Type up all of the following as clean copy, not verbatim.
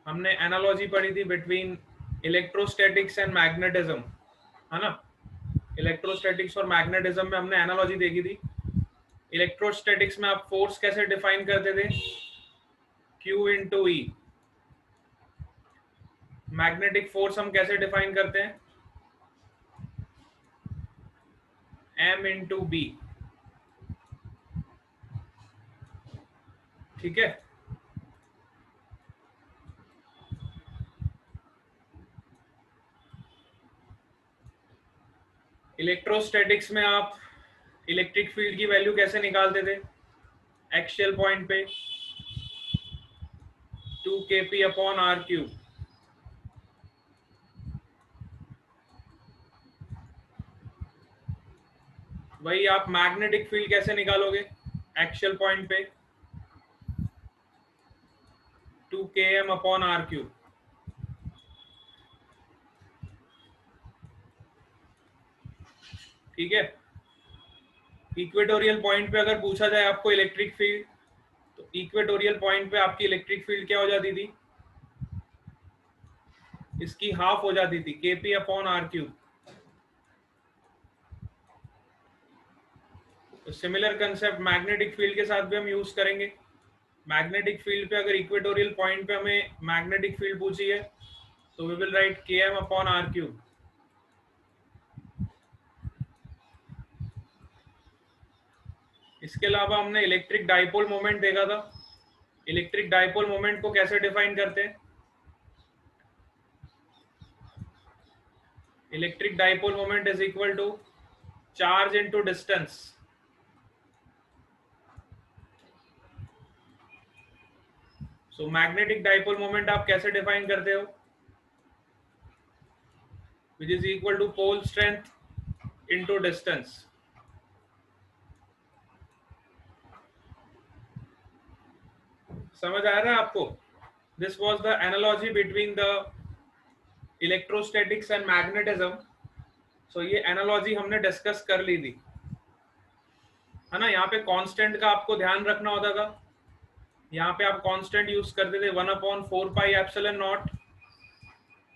हमने एनालॉजी पढ़ी थी बिटवीन इलेक्ट्रोस्टैटिक्स एंड मैग्नेटिज्म, है ना। इलेक्ट्रोस्टैटिक्स और मैग्नेटिज्म में हमने एनालॉजी देखी थी। इलेक्ट्रोस्टैटिक्स में आप फोर्स कैसे डिफाइन करते थे, Q इंटू ई। मैग्नेटिक फोर्स हम कैसे डिफाइन करते हैं, M इंटू बी। ठीक है। इलेक्ट्रोस्टैटिक्स में आप इलेक्ट्रिक फील्ड की वैल्यू कैसे निकालते थे, एक्सियल पॉइंट पे 2kp अपॉन आर क्यूब। वही आप मैग्नेटिक फील्ड कैसे निकालोगे, एक्सियल पॉइंट पे 2km अपॉन आर क्यूब। ठीक है। इक्वेटोरियल पॉइंट पे अगर पूछा जाए आपको इलेक्ट्रिक फील्ड, तो इक्वेटोरियल पॉइंट पे आपकी इलेक्ट्रिक फील्ड क्या हो जाती थी, इसकी हाफ हो जाती थी, kp अपॉन आर क्यूब। तो सिमिलर कंसेप्ट मैग्नेटिक फील्ड के साथ भी हम यूज करेंगे। मैग्नेटिक फील्ड पे अगर इक्वेटोरियल पॉइंट पे हमें मैग्नेटिक फील्ड पूछी है, तो we will write km upon r cube. इसके अलावा हमने इलेक्ट्रिक डाइपोल मोमेंट देखा था। इलेक्ट्रिक डाइपोल मोमेंट को कैसे डिफाइन करते हैं, electric dipole moment is equal to charge into distance. So magnetic dipole moment आप कैसे डिफाइन करते हो, which is equal to pole strength into distance. समझ आ रहा है आपको। This was the analogy between the electrostatics and magnetism. So ये एनालॉजी हमने डिस्कस कर ली थी, है ना। यहाँ पे कांस्टेंट का आपको ध्यान रखना होता था। यहाँ पे आप कांस्टेंट यूज करते थे 1/4 pi epsilon not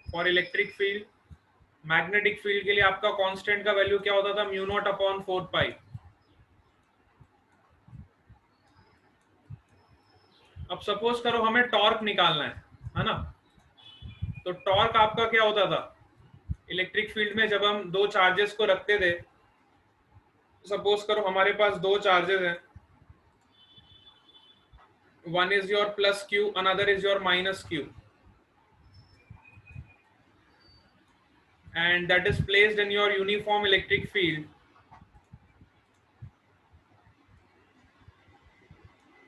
for electric field. Magnetic field के लिए आपका कांस्टेंट का वैल्यू क्या होता था, म्यू नॉट अपॉन 4 पाई। अब सपोज करो हमें टॉर्क निकालना है ना। तो टॉर्क आपका क्या होता था, इलेक्ट्रिक फील्ड में जब हम दो चार्जेस को रखते थे, सपोज करो हमारे पास दो चार्जेस हैं, one is your plus q, another is your minus q, and that is placed in your uniform electric field.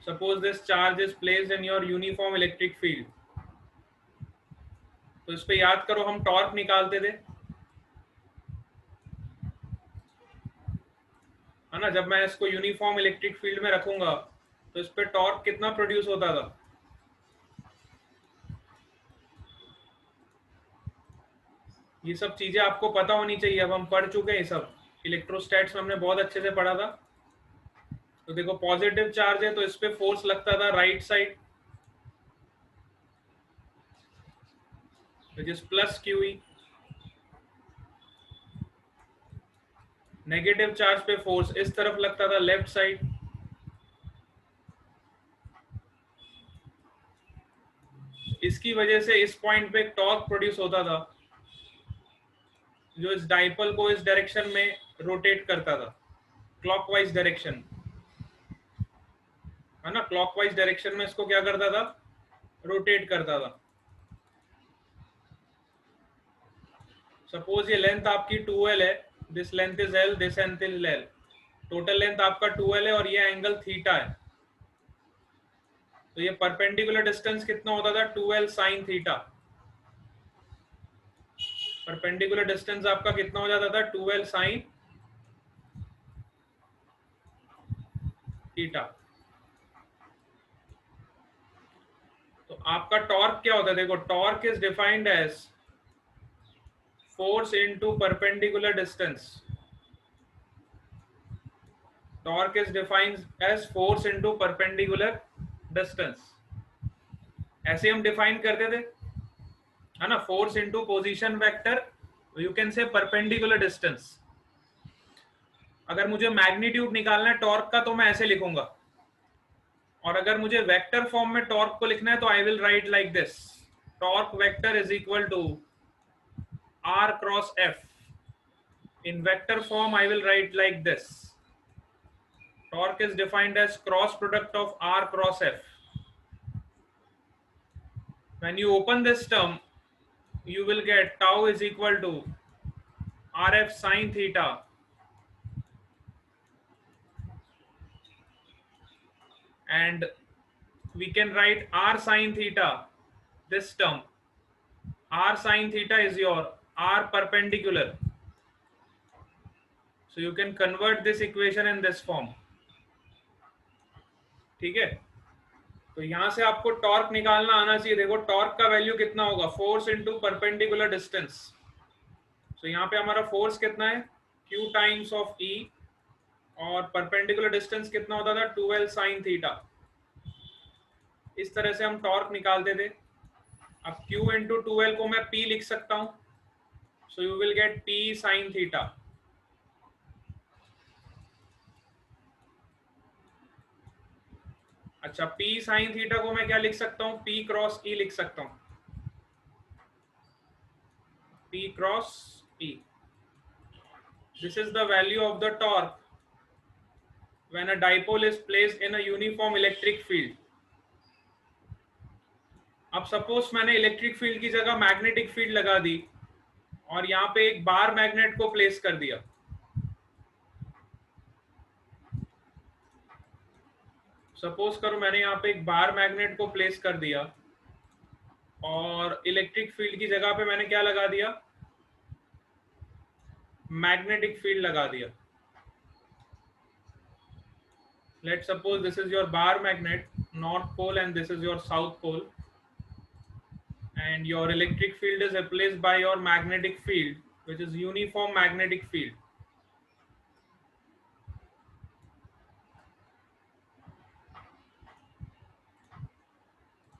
Suppose this charge is placed in your uniform electric field. तो इस पे याद करो हम टॉर्क निकालते थे, है ना। जब मैं इसको यूनिफॉर्म इलेक्ट्रिक फील्ड में रखूंगा तो इस पे टॉर्क कितना प्रोड्यूस होता था, ये सब चीजें आपको पता होनी चाहिए। अब हम पढ़ चुके हैं सब, इलेक्ट्रोस्टैट्स में हमने बहुत अच्छे से पढ़ा था। तो देखो पॉजिटिव चार्ज है तो इस पे फोर्स लगता था right side, which is plus QE। Negative charge पे फोर्स इस तरफ लगता था लेफ्ट साइड, इसकी वजह से इस पॉइंट पे टॉर्क प्रोड्यूस होता था जो इस डाइपोल को इस डायरेक्शन में रोटेट करता था, क्लॉकवाइज डायरेक्शन, है ना। क्लॉकवाइज डायरेक्शन में इसको क्या करता था, रोटेट करता था। सपोज ये लेंथ आपकी 2l है, this length is l, this length is l, total length आपका 2l है और ये एंगल थीटा है। तो ये परपेंडिकुलर डिस्टेंस कितना होता था, 2l sine theta. Perpendicular distance आपका कितना हो जाता था, 2l साइन थीटा। तो आपका टॉर्क क्या होता है, देखो torque is defined as force into perpendicular distance. Torque is defined as force into perpendicular distance. ऐसे हम डिफाइन करते थे, है ना, force into position vector, you can say perpendicular distance. अगर मुझे मैग्नीट्यूड निकालना है टॉर्क का तो मैं ऐसे लिखूंगा, और अगर मुझे वेक्टर फॉर्म में टॉर्क को लिखना है तो I will write like this, torque vector is equal to r cross f। in vector form I will write like this, torque is defined as cross product of r cross f. When you open this term you will get tau is equal to rf sin theta and we can write r sin theta, this term r sin theta is your r perpendicular, so you can convert this equation in this form। ठीक है, तो यहां से आपको torque निकालना आना चाहिए। देखो टॉर्क का वैल्यू कितना होगा, फोर्स इनटू परपेंडिकुलर डिस्टेंस। तो यहाँ पे हमारा फोर्स कितना है, q टाइम्स ऑफ E, और परपेंडिकुलर डिस्टेंस कितना होता था, 2l sin थीटा। इस तरह से हम टॉर्क निकालते थे। अब q इंटू 2l को मैं p लिख सकता हूँ, so you will gate p sin theta. अच्छा, p sin थीटा को मैं क्या लिख सकता हूँ, p क्रॉस E लिख सकता हूँ, p cross E। This is the value of the torque when a dipole is placed in a uniform electric field। अब सपोज मैंने इलेक्ट्रिक फील्ड की जगह मैग्नेटिक फील्ड लगा दी और यहाँ पे एक बार मैग्नेट को प्लेस कर दिया। सपोज करो मैंने यहाँ पे एक बार मैग्नेट को प्लेस कर दिया और इलेक्ट्रिक फील्ड की जगह पे मैंने क्या लगा दिया, मैग्नेटिक फील्ड लगा दिया। Let's suppose this is your bar magnet, north pole, and this is your south pole, and your electric field is replaced by your magnetic field, which is uniform magnetic field।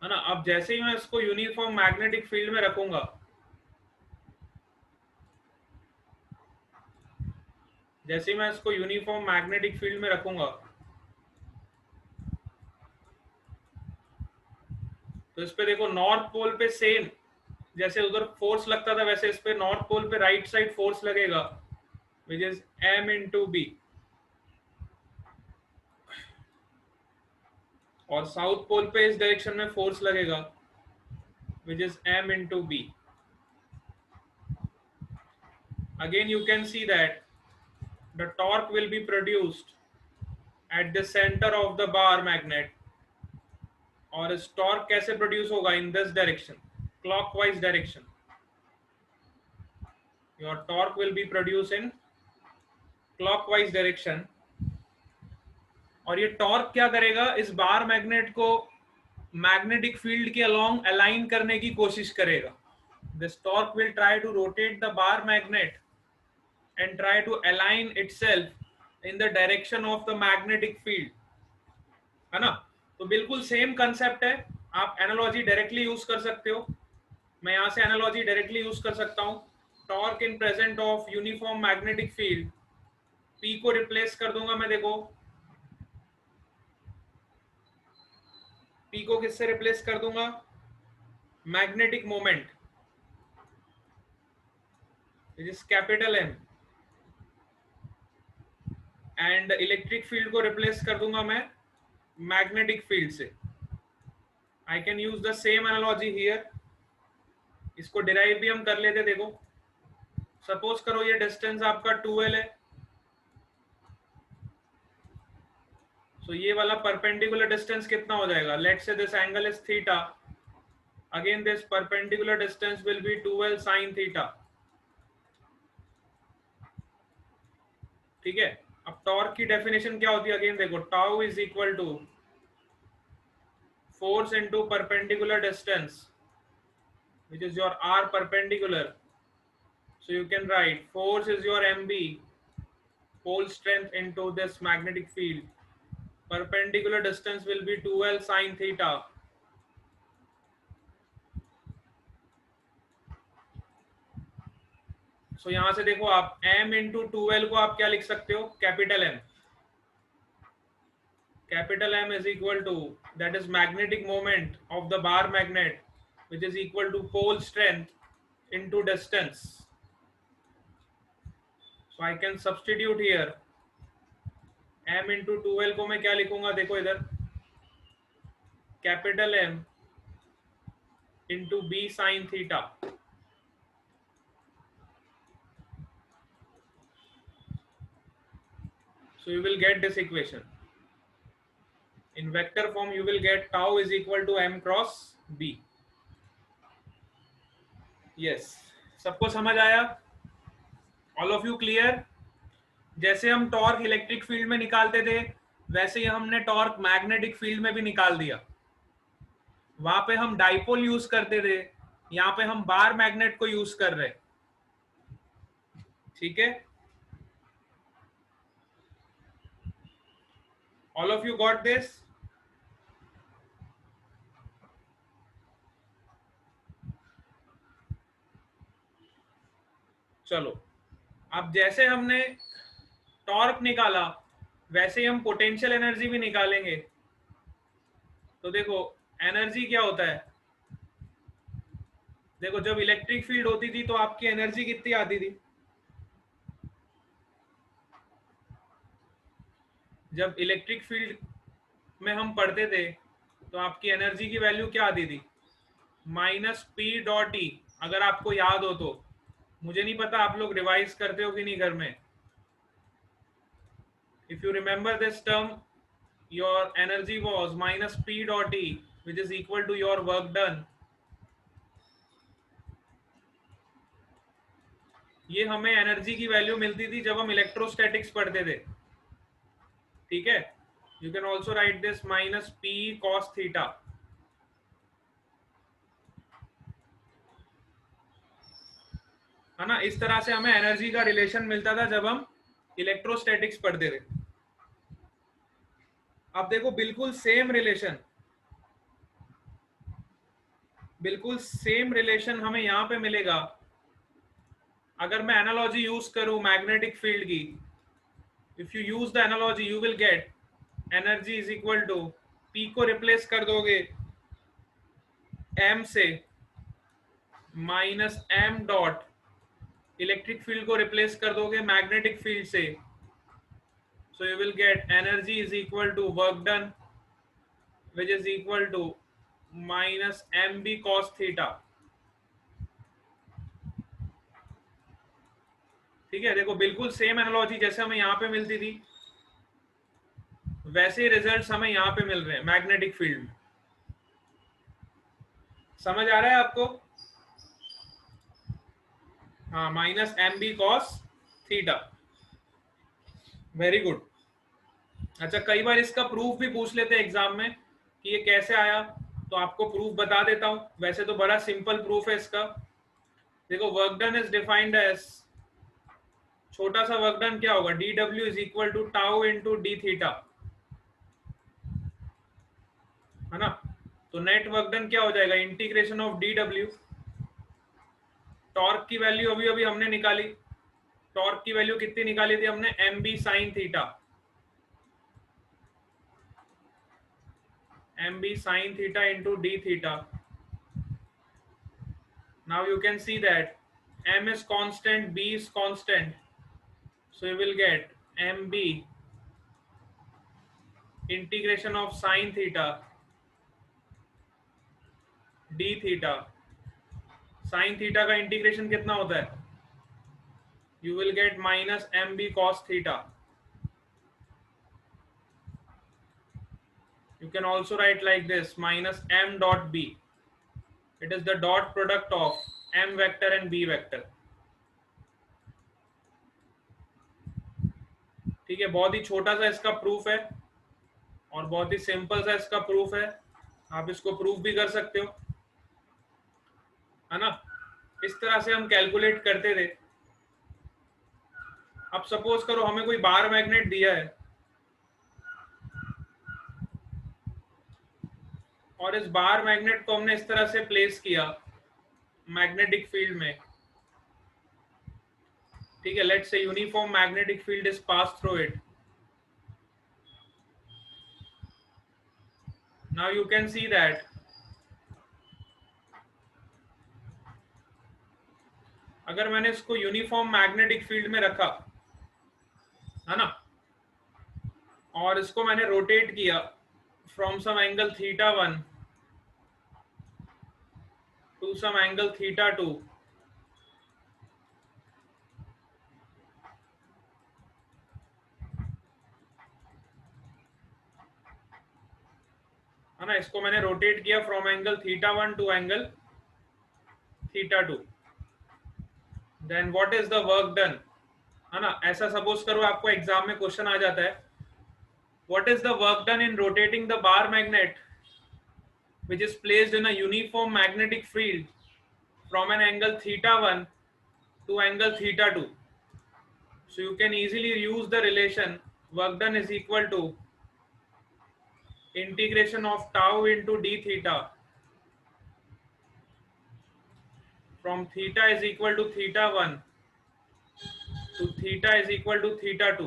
है ना, अब जैसे ही मैं इसको uniform magnetic field में रखूंगा, जैसे ही मैं इसको यूनिफॉर्म मैग्नेटिक फील्ड में रखूंगा तो इस पे देखो नॉर्थ पोल पे सेम जैसे उधर फोर्स लगता था वैसे इस पे नॉर्थ पोल पे राइट साइड फोर्स लगेगा, which is m into B, और साउथ पोल पे इस डायरेक्शन में फोर्स लगेगा, which is m into B. Again you can see that the torque will be produced at the center of the bar magnet, और इस torque कैसे produce होगा, in this direction, clockwise direction. Your torque will be produce in clockwise direction, और ये torque क्या करेगा, इस bar magnet को मैग्नेटिक फील्ड के अलोंग अलाइन करने की कोशिश करेगा। This torque will try to rotate the bar magnet and try to align itself in the direction of the magnetic field, है ना। तो बिल्कुल सेम कंसेप्ट है, आप एनालॉजी डायरेक्टली यूज कर सकते हो। मैं यहाँ से एनालॉजी डायरेक्टली यूज कर सकता हूँ, torque in present of uniform magnetic field, P को रिप्लेस कर दूंगा मैं, देखो P को किससे रिप्लेस कर दूंगा, magnetic moment, which is capital M, and electric field को रिप्लेस कर दूंगा मैं मैग्नेटिक फील्ड से। I can use the same analogy here, इसको डिराइव भी हम कर लेते। देखो सपोज करो ये डिस्टेंस आपका 2l है, सो ये वाला परपेंडिकुलर डिस्टेंस कितना हो जाएगा, let's say this angle is theta, again this perpendicular distance will be 2l sin theta. ठीक है, अब टॉर्क की डेफिनेशन क्या होती है, अगेन देखो, tau is equal to force into perpendicular distance, which is your r perpendicular, so you can write force is your mb, pole strength into this magnetic field, perpendicular distance will be 2l sin theta, सो यहां से देखो आप m into 2l को आप क्या लिख सकते हो, capital M. Capital M is equal to, that is magnetic moment of the bar magnet, which is equal to pole strength into distance. So I can substitute here m into 2l को मैं क्या लिखूंगा, देखो इधर capital M into b sin theta. So you will get this equation. In vector form you will get tau is equal to m cross b. Yes, सबको समझ आया? All of you clear? जैसे हम टॉर्क इलेक्ट्रिक फील्ड में निकालते थे वैसे ही हमने टॉर्क मैग्नेटिक फील्ड में भी निकाल दिया. वहां पे हम डाइपोल यूज करते थे, यहाँ पे हम बार मैग्नेट को यूज कर रहे. ठीक है, all of you got this? चलो, अब जैसे हमने टॉर्क निकाला वैसे ही हम पोटेंशियल एनर्जी भी निकालेंगे. तो देखो एनर्जी क्या होता है, देखो जब इलेक्ट्रिक फील्ड होती थी तो आपकी एनर्जी कितनी आती थी, जब इलेक्ट्रिक फील्ड में हम पढ़ते थे तो आपकी एनर्जी की वैल्यू क्या आती थी, माइनस पी डॉट ई. अगर आपको याद हो तो, मुझे नहीं पता आप लोग रिवाइज करते हो कि नहीं घर में. If you remember this term, your energy was minus P dot E which is equal to your work done. ये हमें एनर्जी की वैल्यू मिलती थी जब हम इलेक्ट्रोस्टैटिक्स पढ़ते थे. ठीक है, you can also right this minus P cos theta. है ना, इस तरह से हमें एनर्जी का रिलेशन मिलता था जब हम इलेक्ट्रोस्टैटिक्स पढ़ते थे. अब देखो बिल्कुल सेम रिलेशन, बिल्कुल सेम रिलेशन हमें यहां पे मिलेगा अगर मैं एनालॉजी यूज करूं मैग्नेटिक फील्ड की. If you use the analogy you will get energy is equal to, P को रिप्लेस कर दोगे एम से, minus M dot, electric field को रिप्लेस कर दोगे मैग्नेटिक फील्ड से. So you will get energy is equal to work done, which is equal to minus mb cos theta. ठीक है, देखो बिल्कुल सेम एनालॉजी जैसे हमें यहाँ पे मिलती थी वैसे रिजल्ट्स हमें यहाँ पे मिल रहे हैं मैग्नेटिक फील्ड में. समझ आ रहा है आपको? हाँ, minus mb cos theta. Very good. अच्छा, कई बार इसका प्रूफ भी पूछ लेते हैं एग्जाम में कि ये कैसे आया, तो आपको प्रूफ बता देता हूं. वैसे तो बड़ा सिंपल प्रूफ है इसका. देखो work done is defined as, छोटा सा वर्क डन क्या होगा, dw is equal to tau into d theta. है ना, तो नेट वर्क डन क्या हो जाएगा, इंटीग्रेशन ऑफ dw. टॉर्क की वैल्यू अभी अभी हमने निकाली, टॉर्क की वैल्यू कितनी निकाली थी हमने, mb sin theta. mb sin theta into d theta. Now you can see that m is constant, b is constant, so you will get mb integration of sin theta d theta. sin theta का integration कितना होता है, you will get minus mb cos theta. You can also write like this, minus m dot b. It is the dot product of m vector and b vector. ठीक है, बहुत ही छोटा सा इसका प्रूफ है और बहुत ही सिंपल सा इसका प्रूफ है. आप इसको प्रूफ भी कर सकते हो, है ना. इस तरह से हम कैलकुलेट करते थे. अब सपोज करो हमें कोई बार मैग्नेट दिया है और इस बार मैग्नेट को हमने इस तरह से प्लेस किया मैग्नेटिक फील्ड में, ठीक है, let's say uniform magnetic field is pass through it. Now you can see that अगर मैंने इसको यूनिफॉर्म मैग्नेटिक फील्ड में रखा है ना, और इसको मैंने रोटेट किया from some angle θ1 to some angle θ2, है ना, इसको मैंने रोटेट किया from angle θ1 to angle θ2, then what is the work done, है ना. ऐसा सपोज करो आपको एग्जाम में क्वेश्चन आ जाता है, what is the work done in rotating the bar magnet which is placed in a uniform magnetic field from an angle θ1 to angle θ2. So you can easily use the relation work done is equal to integration of tau into d theta from theta is equal to θ1 to theta is equal to θ2.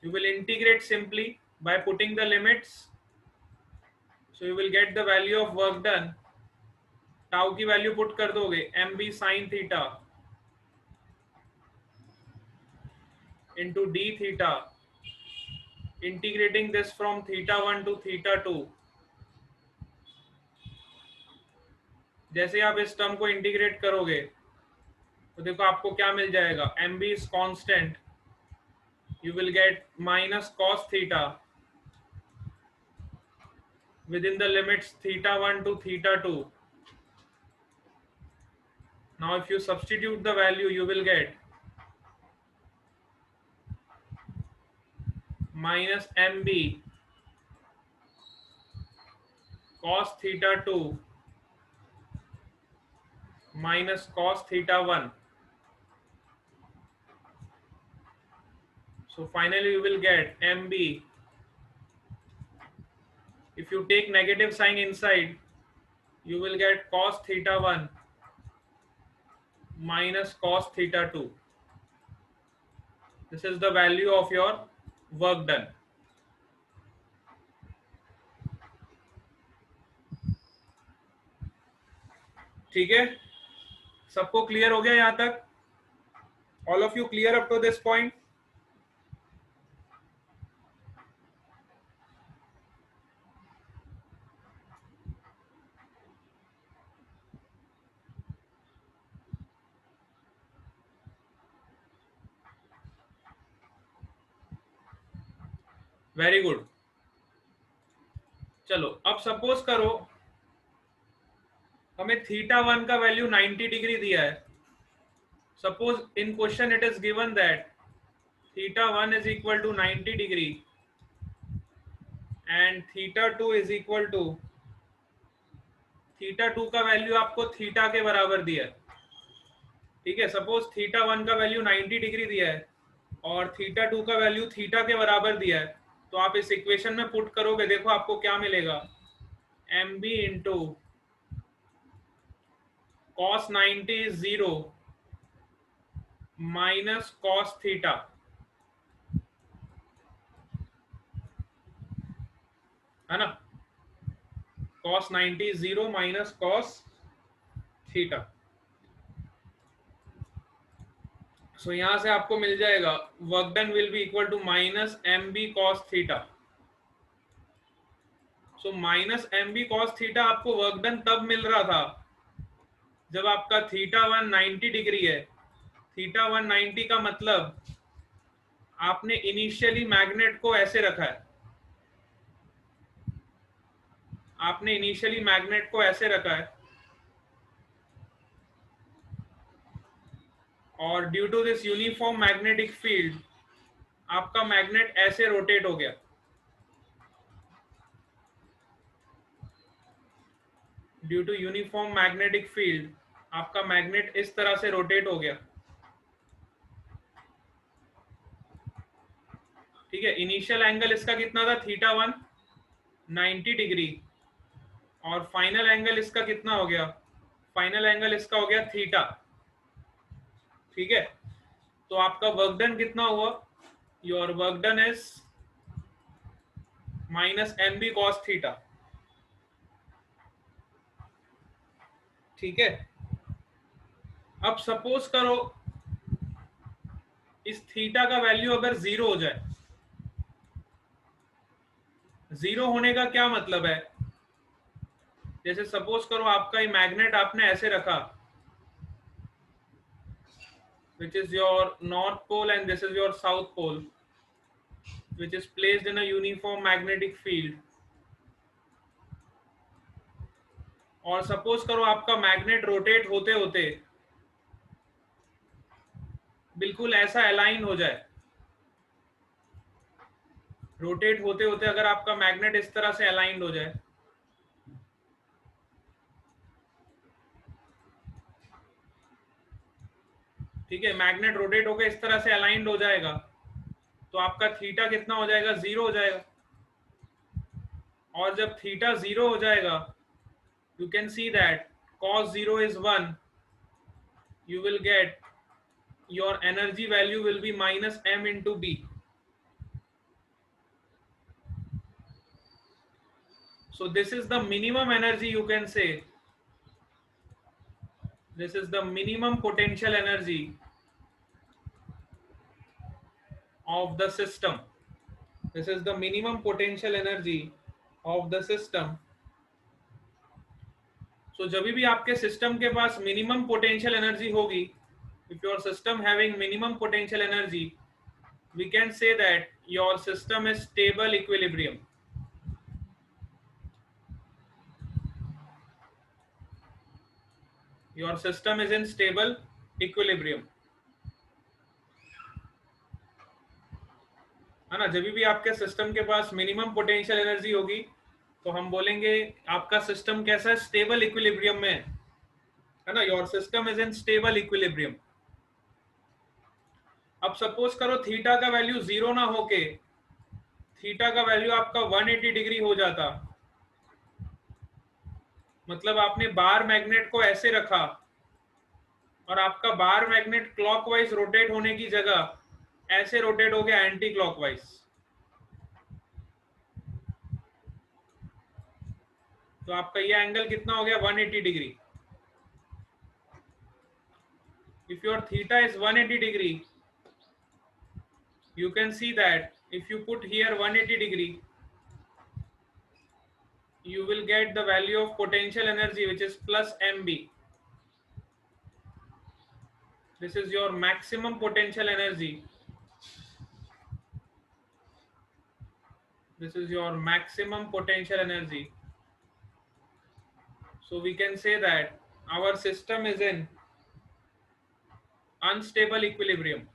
You will integrate simply by putting the limits. So you will get the value of work done. Tau की value put कर दोगे mb sin theta into d theta, integrating this from θ1 to θ2. जैसे आप इस term को integrate करोगे तो देखो आपको क्या मिल जाएगा, mb is constant, you will get minus cos theta within the limits θ1 to θ2. Now if you substitute the value, you will get minus mb cos θ2 minus cos θ1. So finally you will get mb, if you take negative sign inside, you will get cos θ1 minus cos θ2. This is the value of your work done. ठीक है, सबको clear हो गया यहां तक? All of you clear up to this point? Very good. चलो अब suppose करो हमें θ1 का वैल्यू 90 डिग्री दिया है. Suppose in question it is given that θ1 is equal to 90 degree and θ2 is equal to, θ2 का वैल्यू आपको थीटा के बराबर दिया है. ठीक है, सपोज θ1 का वैल्यू 90 डिग्री दिया है और θ2 का वैल्यू थीटा के बराबर दिया है, तो आप इस इक्वेशन में पुट करोगे, देखो आपको क्या मिलेगा, mb into cos 90 is 0 minus cos theta, है ना. cos 90 is 0 minus cos theta. सो यहां से आपको मिल जाएगा work done will be equal to minus mb cos theta. So minus mb cos theta आपको वर्क डन तब मिल रहा था जब आपका θ1 90 डिग्री है. θ1 90 का मतलब आपने इनिशियली मैग्नेट को ऐसे रखा है, आपने इनिशियली मैग्नेट को ऐसे रखा है और due to this uniform magnetic field आपका मैग्नेट ऐसे रोटेट हो गया. Due to uniform magnetic field आपका मैग्नेट इस तरह से रोटेट हो गया. ठीक है, इनिशियल एंगल इसका कितना था, θ1 90 डिग्री, और फाइनल एंगल इसका कितना हो गया, फाइनल एंगल इसका हो गया थीटा. ठीक है, तो आपका वर्क डन कितना हुआ? Your work done is minus mb cos theta. ठीक है, अब सपोज करो इस थीटा का वैल्यू अगर 0 हो जाए। 0 होने का क्या मतलब है? जैसे सपोज करो आपका ये मैग्नेट आपने ऐसे रखा, which is your north pole and this is your south pole, which is placed in a uniform magnetic field. और सपोज करो आपका मैग्नेट रोटेट होते होते बिल्कुल ऐसा अलाइन हो जाए। रोटेट होते होते अगर आपका मैग्नेट इस तरह से अलाइंड हो जाए, ठीक है, मैग्नेट रोटेट होकर इस तरह से अलाइंड हो जाएगा, तो आपका थीटा कितना हो जाएगा? 0 हो जाएगा। और जब थीटा 0 हो जाएगा, you can see that cos 0 is 1, you will get your energy value will be minus m into b. So this is the minimum energy, you can say this is the minimum potential energy of the system. This is the minimum potential energy of the system. So जब भी आपके system के पास minimum potential energy होगी, if your system having minimum potential energy, we can say that your system is stable equilibrium. Your system is in stable equilibrium, है ना। जब भी आपके सिस्टम के पास मिनिमम पोटेंशियल एनर्जी होगी तो हम बोलेंगे आपका सिस्टम कैसा है? स्टेबल इक्विलिब्रियम में है ना। Your system is in stable equilibrium. अब सपोज करो थीटा का वैल्यू 0 ना होके थीटा का वैल्यू आपका 180 डिग्री हो जाता, मतलब आपने बार मैग्नेट को ऐसे रखा और आपका बार मैग्नेट क्लॉकवाइज रोटेट होने की जगह ऐसे रोटेट हो गया एंटी क्लॉकवाइज, तो आपका ये एंगल कितना हो गया? 180 degree. If your theta is 180 degree, you can see that if you put here 180 degree, you will get the value of potential energy which is plus mb. This is your maximum potential energy. This is your maximum potential energy. So we can say that our system is in unstable equilibrium.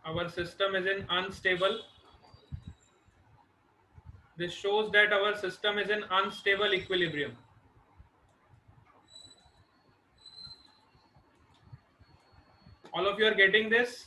Our system is in unstable. This shows that our system is in unstable equilibrium. All of you are getting this?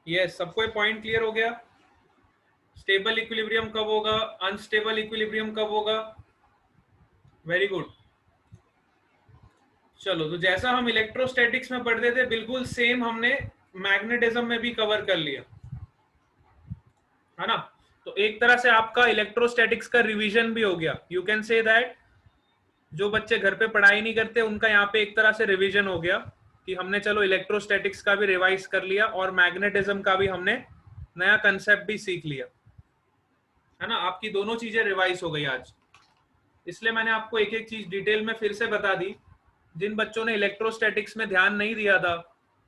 Yes, सबको ये point clear हो गया? Stable equilibrium कब होगा, unstable equilibrium कब होगा? Very good. चलो, तो जैसा हम इलेक्ट्रोस्टैटिक्स में पढ़ते थे बिल्कुल सेम हमने मैग्नेटिज्म में भी कवर कर लिया, है ना। तो एक तरह से आपका इलेक्ट्रोस्टैटिक्स का रिवीजन भी हो गया। यू कैन से दैट जो बच्चे घर पे पढ़ाई नहीं करते उनका यहाँ पे एक तरह से रिवीजन हो गया कि हमने चलो इलेक्ट्रोस्टैटिक्स का भी रिवाइज कर लिया और मैग्नेटिज्म का भी हमने नया कंसेप्ट भी सीख लिया, है ना। आपकी दोनों चीजें रिवाइज हो गई आज, इसलिए मैंने आपको एक एक चीज डिटेल में फिर से बता दी। जिन बच्चों ने इलेक्ट्रोस्टैटिक्स में ध्यान नहीं दिया था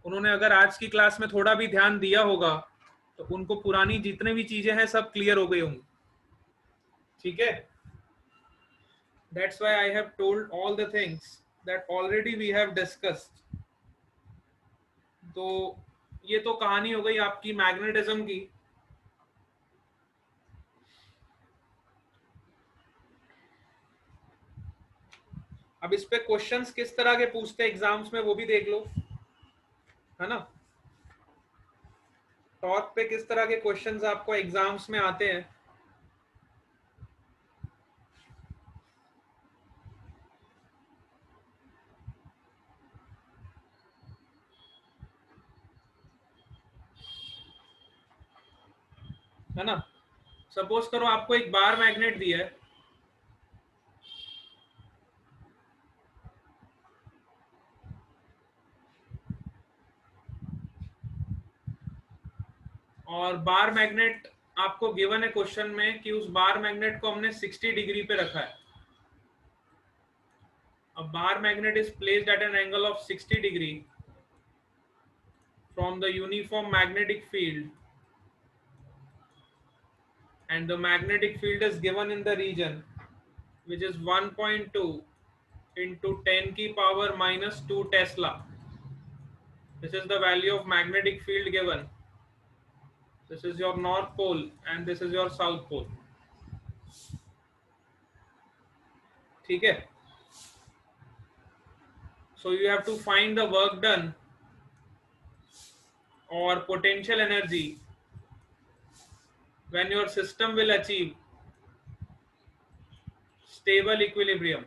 उन्होंने अगर आज की क्लास में थोड़ा भी ध्यान दिया होगा तो उनको पुरानी जितने भी चीजें हैं सब क्लियर हो गई होंगी, ठीक है। That's why I have told all the things that already we have discussed. तो ये तो कहानी हो गई आपकी मैग्नेटिज्म की। अब इस पे क्वेश्चंस किस तरह के पूछते हैं एग्जाम्स में वो भी देख लो, है ना। टॉर्क पे किस तरह के क्वेश्चंस आपको एग्जाम्स में आते हैं। है ना, सपोज करो आपको एक बार मैग्नेट दिया है, और बार मैग्नेट आपको गिवन है क्वेश्चन में कि उस बार मैग्नेट को हमने 60 डिग्री पे रखा है। A bar magnet is placed at an angle of 60 degree from the uniform magnetic field, and the magnetic field is given in the region which is 1.2 into 10 की power minus 2 Tesla. This is the value of magnetic field given. This is your north pole and this is your south pole. ठीक है, so you have to find the work done or potential energy when your system will achieve stable equilibrium.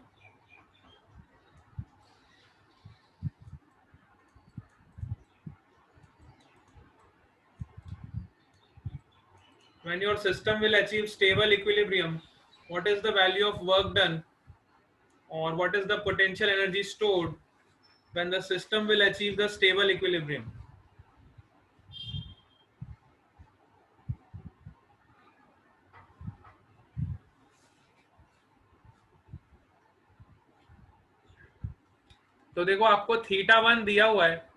When your system will achieve stable equilibrium, what is the value of work done or what is the potential energy stored when the system will achieve the stable equilibrium. तो देखो आपको θ1 दिया हुआ है,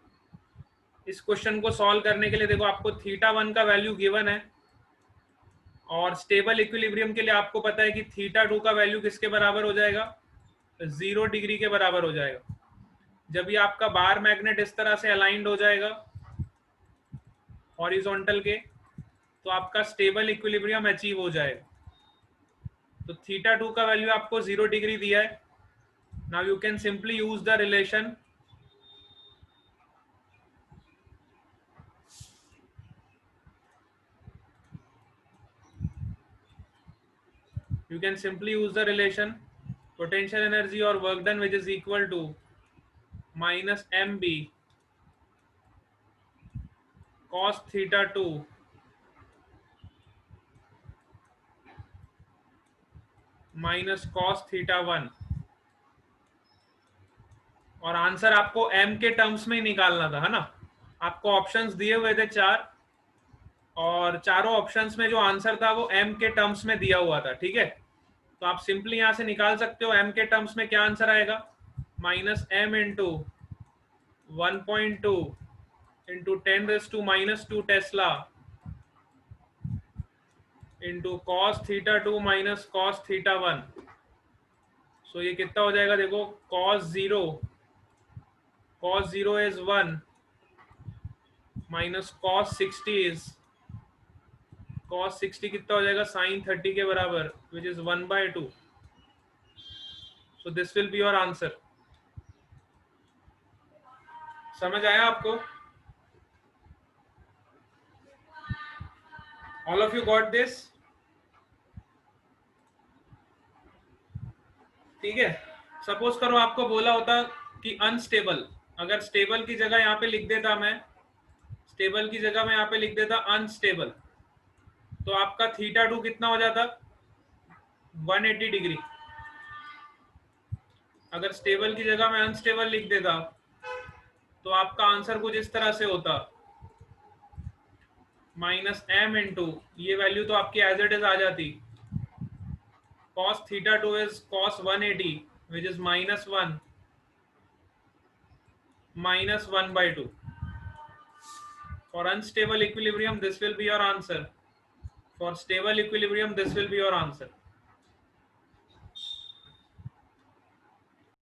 इस question को solve करने के लिए देखो आपको θ1 का वैल्यू गिवन है और स्टेबल इक्विलिब्रियम के लिए आपको पता है कि θ2 का वैल्यू किसके बराबर हो जाएगा, 0 डिग्री के बराबर हो जाएगा। जब ये आपका बार मैग्नेट इस तरह से अलाइंड हो जाएगा हॉरिजॉन्टल के, तो आपका स्टेबल इक्विलिब्रियम अचीव हो जाएगा। तो θ2 का वैल्यू आपको 0 डिग्री दिया है। Now you can simply use the relation potential energy or work done which is equal to minus mb cos θ2 minus cos θ1, और आंसर आपको m के टर्म्स में ही निकालना था, है ना। आपको ऑप्शंस दिए हुए थे 4 और चारों ऑप्शंस में जो आंसर था वो m के टर्म्स में दिया हुआ था, ठीक है। तो आप सिंपली यहां से निकाल सकते हो m के टर्म्स में क्या आंसर आएगा, minus m into 1.2 into 10⁻² tesla into cos θ2 minus cos θ1। So ये कितना हो जाएगा, देखो cos 0 इज 1 माइनस cos 60 कितना हो जाएगा, sin 30 के बराबर which is 1/2। So this will be your answer. समझ आया आपको? All of you got this? ठीक है, सपोज करो आपको बोला होता कि अनस्टेबल, अगर स्टेबल की जगह यहाँ पे लिख देता मैं, स्टेबल की जगह मैं यहाँ पे लिख देता अनस्टेबल, तो आपका θ2 कितना हो जाता, 180 डिग्री। अगर स्टेबल की जगह मैं अनस्टेबल लिख देता तो आपका आंसर कुछ इस तरह से होता, माइनस m इंटू, ये वैल्यू तो आपकी एज इट इज आ जाती, cos θ2 is cos 180 which is -1 minus 1/2. For unstable equilibrium this will be your answer. For stable equilibrium this will be your answer.